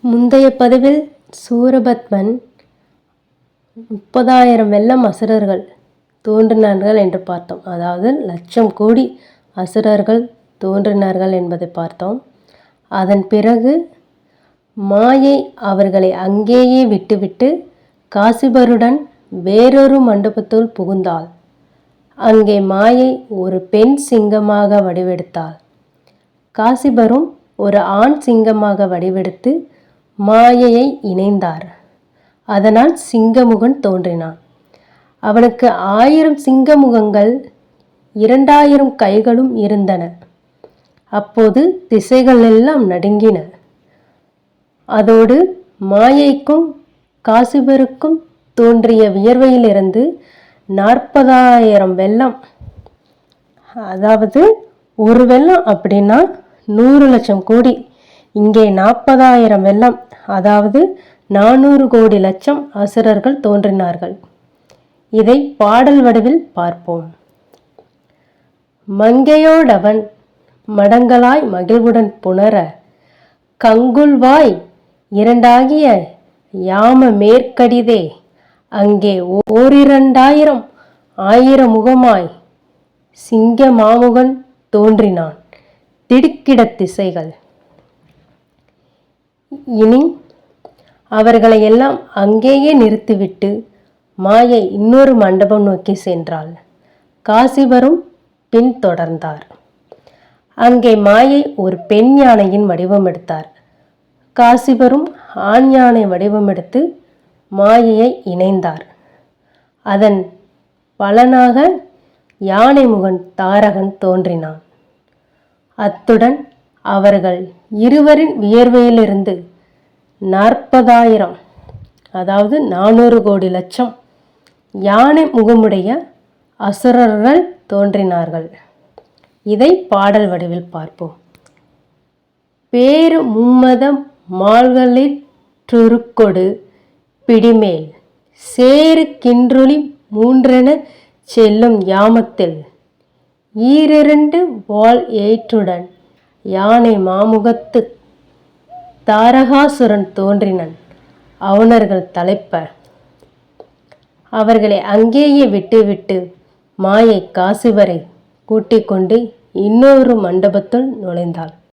முந்தைய பதிவில் சூரபத்மன் 30,000 வெள்ளம் அசுரர்கள் தோன்றினார்கள் என்று பார்த்தோம். அதாவது 1,00,000 கோடி அசுரர்கள் தோன்றினார்கள் என்பதை பார்த்தோம். அதன் பிறகு மாயை அவர்களை அங்கேயே விட்டுவிட்டு காசிபருடன் வேறொரு மண்டபத்துள் புகுந்தாள். அங்கே மாயை ஒரு பெண் சிங்கமாக வடிவெடுத்தாள். காசிபரும் ஒரு ஆண் சிங்கமாக வடிவெடுத்து மாயையை இணைந்தார். அதனால் சிங்கமுகன் தோன்றினான். அவனுக்கு 1000 சிங்கமுகங்கள் 2000 கைகளும் இருந்தன. அப்போது திசைகள் எல்லாம் நடுங்கின. அதோடு மாயைக்கும் காசிபருக்கும் தோன்றிய வியர்வையிலிருந்து 40,000 வெள்ளம், அதாவது ஒரு வெள்ளம் அப்படின்னா 100 லட்சம் கோடி, இங்கே 40,000 வெள்ளம், அதாவது 400 கோடி லட்சம் அசுரர்கள் தோன்றினார்கள். இதை பாடல் வடிவில் பார்ப்போம். மங்கையோடவன் மடங்களாய் மகிழ்வுடன் புணர கங்குல்வாய் இரண்டாகிய யாம மேற்கடிதே அங்கே 12,000 1000 முகமாய் சிங்க மாமுகன் தோன்றினான். திடுக்கிட திசைகள். இனி அவர்களை எல்லாம் அங்கேயே நிறுத்திவிட்டு மாயை இன்னொரு மண்டபம் நோக்கி சென்றாள். காசிபரும் பின் தொடர்ந்தார். அங்கே மாயை ஒரு பெண் யானையின் வடிவம் எடுத்தார். காசிபரும் ஆண் யானை வடிவமெடுத்து மாயையை இணைந்தார். அதன் பலனாக யானை முகன் தாரகன் தோன்றினான். அத்துடன் அவர்கள் இருவரின் வியர்வையிலிருந்து 40,000, அதாவது 400 கோடி லட்சம் யானை முகமுடைய அசுரர்கள் தோன்றினார்கள். இதை பாடல் வடிவில் பார்ப்போம். பேரு மும்மத மால்களிற்றுருக்கொடு பிடிமேல் சேரு கின்றுளி மூன்றென செல்லும் யாமத்தில் 2 வாள் ஏற்றுடன் யானை மாமுகத்து தாரகாசுரன் தோன்றினன். அவுணர்கள் தலைப்ப அவர்களை அங்கேயே விட்டுவிட்டு மாயை காசிபரை கூட்டிக் கொண்டு இன்னொரு மண்டபத்துள் நுழைந்தாள்.